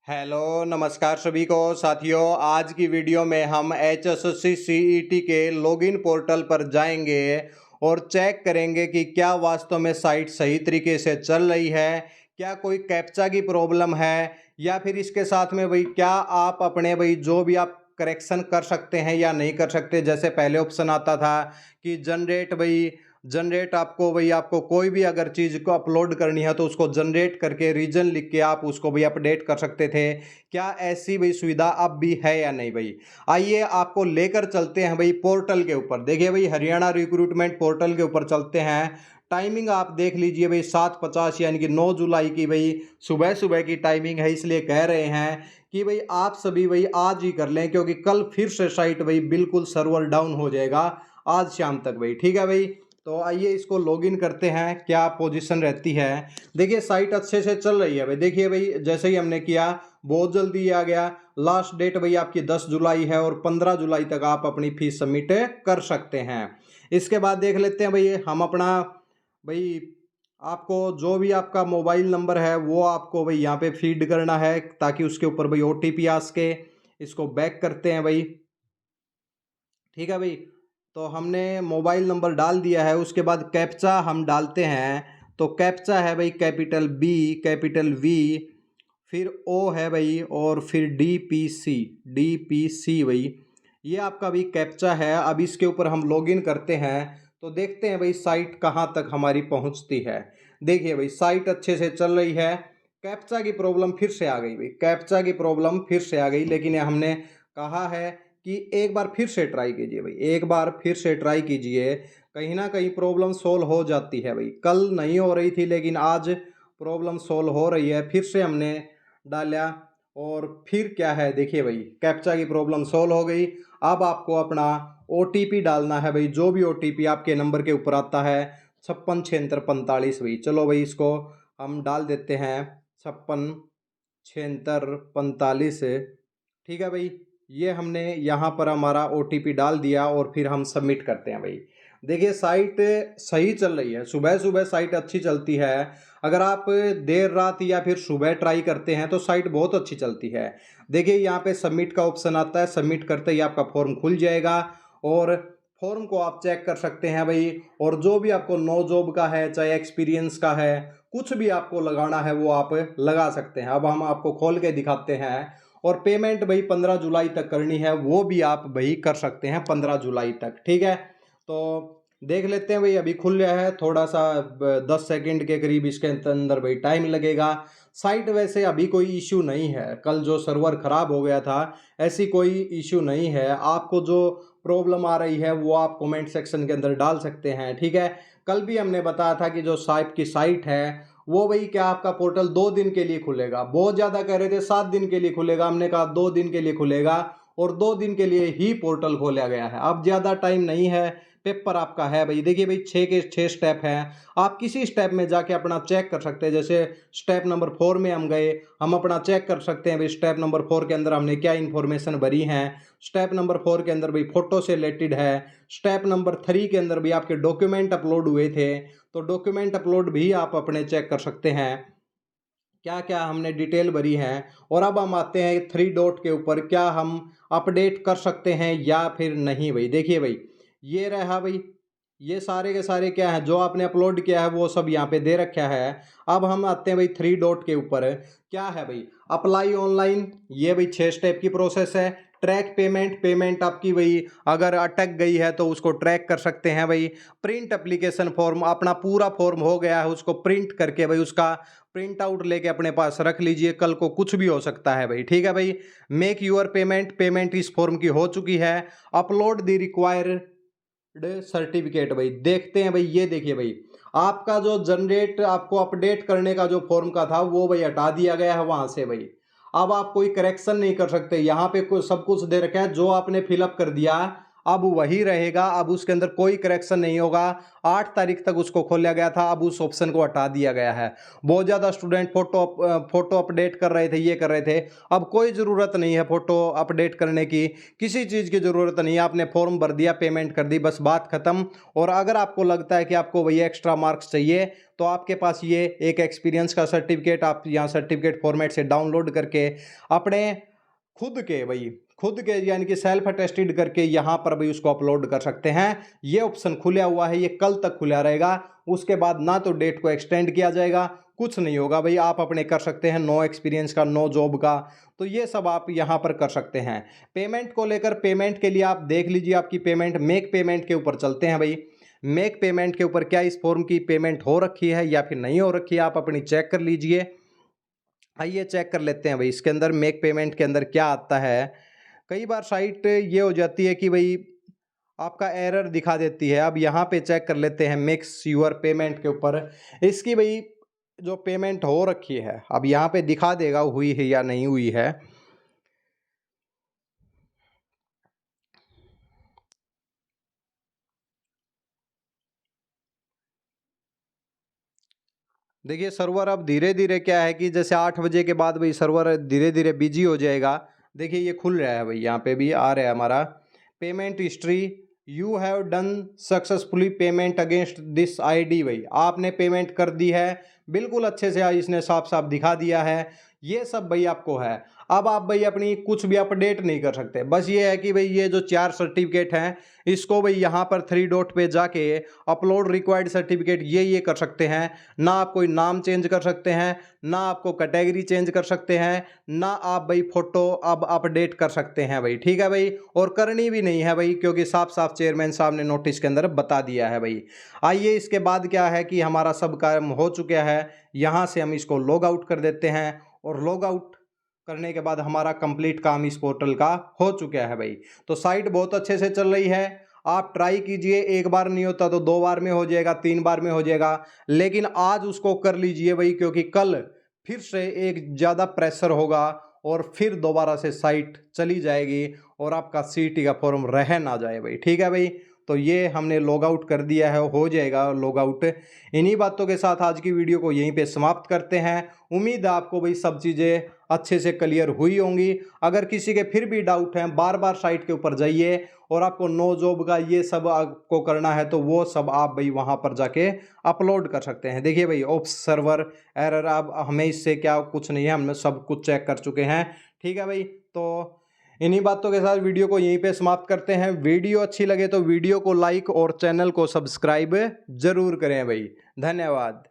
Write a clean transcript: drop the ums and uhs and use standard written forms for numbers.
Hello नमस्कार सभी को साथियों। आज की वीडियो में हम HSSC CET के लॉगिन पोर्टल पर जाएंगे और चेक करेंगे कि क्या वास्तव में साइट सही तरीके से चल रही है, क्या कोई कैप्चा की प्रॉब्लम है, या फिर इसके साथ में भाई क्या आप अपने भाई जो भी आप करेक्शन कर सकते हैं या नहीं कर सकते। जैसे पहले ऑप्शन आता था कि जनरेट आपको भाई आपको कोई भी अगर चीज़ को अपलोड करनी है तो उसको जनरेट करके रीजन लिख के आप उसको भाई अपडेट कर सकते थे। क्या ऐसी भाई सुविधा अब भी है या नहीं भाई, आइए आपको लेकर चलते हैं भाई पोर्टल के ऊपर। देखिए भाई हरियाणा रिक्रूटमेंट पोर्टल के ऊपर चलते हैं। टाइमिंग आप देख लीजिए भाई 7:50 यानी कि 9 जुलाई की भाई सुबह सुबह की टाइमिंग है, इसलिए कह रहे हैं कि भाई आप सभी भाई आज ही कर लें, क्योंकि कल फिर से साइट भाई बिल्कुल सर्वर डाउन हो जाएगा आज शाम तक भाई। ठीक है भाई, तो आइए इसको लॉगिन करते हैं, क्या पोजीशन रहती है। देखिए साइट अच्छे से चल रही है भाई। देखिए भाई जैसे ही हमने किया बहुत जल्दी आ गया। लास्ट डेट भाई आपकी 10 जुलाई है और 15 जुलाई तक आप अपनी फीस सबमिट कर सकते हैं। इसके बाद देख लेते हैं भाई हम अपना भाई आपको जो भी आपका मोबाइल नंबर है वो आपको भाई यहाँ पे फीड करना है ताकि उसके ऊपर भाई OTP आ सके। इसको बैक करते हैं भाई। ठीक है भाई, तो हमने मोबाइल नंबर डाल दिया है। उसके बाद कैप्चा हम डालते हैं। तो कैप्चा है भाई कैपिटल B कैपिटल V फिर O है भाई और फिर DPC भाई, ये आपका भी कैप्चा है। अब इसके ऊपर हम लॉगिन करते हैं तो देखते हैं भाई साइट कहाँ तक हमारी पहुँचती है। देखिए भाई साइट अच्छे से चल रही है। कैप्चा की प्रॉब्लम फिर से आ गई भाई, कैप्चा की प्रॉब्लम फिर से आ गई, लेकिन हमने कहा है कि एक बार फिर से ट्राई कीजिए भाई, एक बार फिर से ट्राई कीजिए, कहीं ना कहीं प्रॉब्लम सोल्व हो जाती है भाई। कल नहीं हो रही थी लेकिन आज प्रॉब्लम सोल्व हो रही है। फिर से हमने डाला और फिर क्या है, देखिए भाई कैप्चा की प्रॉब्लम सोल्व हो गई। अब आपको अपना OTP डालना है भाई, जो भी OTP आपके नंबर के ऊपर आता है 567645 भाई। चलो भाई इसको हम डाल देते हैं 567645। ठीक है भाई, ये हमने यहाँ पर हमारा OTP डाल दिया और फिर हम सबमिट करते हैं भाई। देखिए साइट सही चल रही है, सुबह सुबह साइट अच्छी चलती है। अगर आप देर रात या फिर सुबह ट्राई करते हैं तो साइट बहुत अच्छी चलती है। देखिए यहाँ पे सबमिट का ऑप्शन आता है, सबमिट करते ही आपका फॉर्म खुल जाएगा और फॉर्म को आप चेक कर सकते हैं भाई। और जो भी आपको नो जॉब का है चाहे एक्सपीरियंस का है, कुछ भी आपको लगाना है वो आप लगा सकते हैं। अब हम आपको खोल के दिखाते हैं। और पेमेंट भाई 15 जुलाई तक करनी है, वो भी आप भाई कर सकते हैं 15 जुलाई तक। ठीक है, तो देख लेते हैं भाई। अभी खुल गया है, थोड़ा सा 10 सेकंड के करीब इसके अंदर भाई टाइम लगेगा। साइट वैसे अभी कोई इशू नहीं है, कल जो सर्वर ख़राब हो गया था ऐसी कोई इशू नहीं है। आपको जो प्रॉब्लम आ रही है वो आप कमेंट सेक्शन के अंदर डाल सकते हैं। ठीक है, कल भी हमने बताया था कि जो साइट की साइट है वो भाई क्या आपका पोर्टल 2 दिन के लिए खुलेगा। बहुत ज़्यादा कह रहे थे 7 दिन के लिए खुलेगा, हमने कहा 2 दिन के लिए खुलेगा और 2 दिन के लिए ही पोर्टल खोला गया है। अब ज़्यादा टाइम नहीं है, पेपर आपका है भाई। देखिए भाई 6 के 6 स्टेप हैं, आप किसी स्टेप में जाके अपना चेक कर सकते हैं। जैसे स्टेप नंबर 4 में हम गए, हम अपना चेक कर सकते हैं भाई स्टेप नंबर 4 के अंदर हमने क्या इन्फॉर्मेशन भरी है। स्टेप नंबर 4 के अंदर भाई फोटो से रिलेटेड है। स्टेप नंबर 3 के अंदर भी आपके डॉक्यूमेंट अपलोड हुए थे, तो डॉक्यूमेंट अपलोड भी आप अपने चेक कर सकते हैं क्या क्या हमने डिटेल भरी है। और अब हम आते हैं 3 डॉट के ऊपर, क्या हम अपडेट कर सकते हैं या फिर नहीं भाई। देखिए भाई ये रहा भाई, ये सारे के सारे क्या है जो आपने अपलोड किया है वो सब यहाँ पे दे रखा है। अब हम आते हैं भाई 3 डॉट के ऊपर, क्या है भाई अप्लाई ऑनलाइन, ये भाई 6 स्टेप की प्रोसेस है। ट्रैक पेमेंट, पेमेंट आपकी भाई अगर अटक गई है तो उसको ट्रैक कर सकते हैं भाई। प्रिंट एप्लीकेशन फॉर्म, अपना पूरा फॉर्म हो गया है उसको प्रिंट करके भाई उसका प्रिंट आउट लेके अपने पास रख लीजिए, कल को कुछ भी हो सकता है भाई। ठीक है भाई, मेक यूर पेमेंट, पेमेंट इस फॉर्म की हो चुकी है। अपलोड द रिक्वायर्ड सर्टिफिकेट भाई, देखते हैं भाई। ये देखिए भाई आपका जो जनरेट आपको अपडेट करने का जो फॉर्म का था वो भाई हटा दिया गया है वहां से भाई। अब आप कोई करेक्शन नहीं कर सकते, यहाँ पे कोई सब कुछ दे रखा है, जो आपने फिलअप कर दिया अब वही रहेगा, अब उसके अंदर कोई करेक्शन नहीं होगा। 8 तारीख तक उसको खोला गया था, अब उस ऑप्शन को हटा दिया गया है। बहुत ज़्यादा स्टूडेंट फोटो अपडेट कर रहे थे, ये कर रहे थे। अब कोई ज़रूरत नहीं है फोटो अपडेट करने की, किसी चीज़ की ज़रूरत नहीं है। आपने फॉर्म भर दिया, पेमेंट कर दी, बस बात खत्म। और अगर आपको लगता है कि आपको वही एक्स्ट्रा मार्क्स चाहिए तो आपके पास ये एक एक्सपीरियंस का सर्टिफिकेट आप यहाँ सर्टिफिकेट फॉर्मेट से डाउनलोड करके अपने खुद के यानी कि सेल्फ अटेस्टेड करके यहाँ पर भी उसको अपलोड कर सकते हैं। ये ऑप्शन खुला हुआ है, ये कल तक खुला रहेगा। उसके बाद ना तो डेट को एक्सटेंड किया जाएगा, कुछ नहीं होगा भाई। आप अपने कर सकते हैं, नो एक्सपीरियंस का, नो जॉब का, तो ये सब आप यहाँ पर कर सकते हैं। पेमेंट को लेकर, पेमेंट के लिए आप देख लीजिए आपकी पेमेंट, मेक पेमेंट के ऊपर चलते हैं भाई। मेक पेमेंट के ऊपर क्या इस फॉर्म की पेमेंट हो रखी है या फिर नहीं हो रखी है, आप अपनी चेक कर लीजिए। आइए चेक कर लेते हैं भाई इसके अंदर मेक पेमेंट के अंदर क्या आता है। कई बार साइट ये हो जाती है कि भाई आपका एरर दिखा देती है। अब यहाँ पे चेक कर लेते हैं मेक्स यूर पेमेंट के ऊपर, इसकी भाई जो पेमेंट हो रखी है अब यहाँ पे दिखा देगा हुई है या नहीं हुई है। देखिए सर्वर अब धीरे धीरे क्या है कि जैसे 8 बजे के बाद भाई सर्वर धीरे धीरे बिजी हो जाएगा। देखिए ये खुल रहा है भाई, यहाँ पे भी आ रहा है हमारा payment history, you have done successfully payment against this ID. भाई आपने पेमेंट कर दी है, बिल्कुल अच्छे से इसने साफ साफ दिखा दिया है। ये सब भाई आपको है। अब आप भाई अपनी कुछ भी अपडेट नहीं कर सकते, बस ये है कि भाई ये जो 4 सर्टिफिकेट हैं इसको भाई यहाँ पर 3 डॉट पे जाके अपलोड रिक्वायर्ड सर्टिफिकेट ये कर सकते हैं। ना आप कोई नाम चेंज कर सकते हैं, ना आपको कैटेगरी चेंज कर सकते हैं, ना आप भाई फोटो अब अपडेट कर सकते हैं भाई, ठीक है भाई। और करनी भी नहीं है भाई, क्योंकि साफ साफ चेयरमैन साहब ने नोटिस के अंदर बता दिया है भाई। आइए इसके बाद क्या है कि हमारा सब काम हो चुका है, यहाँ से हम इसको लॉग आउट कर देते हैं। और लॉग आउट करने के बाद हमारा कंप्लीट काम इस पोर्टल का हो चुका है भाई। तो साइट बहुत अच्छे से चल रही है, आप ट्राई कीजिए। एक बार नहीं होता तो 2 बार में हो जाएगा, 3 बार में हो जाएगा, लेकिन आज उसको कर लीजिए भाई, क्योंकि कल फिर से एक ज़्यादा प्रेशर होगा और फिर दोबारा से साइट चली जाएगी और आपका सीटी का फॉर्म रह ना जाए भाई, ठीक है भाई। तो ये हमने लॉग आउट कर दिया है, हो जाएगा लॉग आउट। इन्हीं बातों के साथ आज की वीडियो को यहीं पे समाप्त करते हैं। उम्मीद है आपको भाई सब चीज़ें अच्छे से क्लियर हुई होंगी। अगर किसी के फिर भी डाउट हैं, बार बार साइट के ऊपर जाइए और आपको नो जॉब का ये सब आपको करना है तो वो सब आप भाई वहाँ पर जाके अपलोड कर सकते हैं। देखिए भाई ओप्स सर्वर एरर, अब हमें इससे क्या कुछ नहीं है, हमने सब कुछ चेक कर चुके हैं, ठीक है भाई। तो इन्हीं बातों के साथ वीडियो को यहीं पे समाप्त करते हैं। वीडियो अच्छी लगे तो वीडियो को लाइक और चैनल को सब्सक्राइब जरूर करें भाई। धन्यवाद।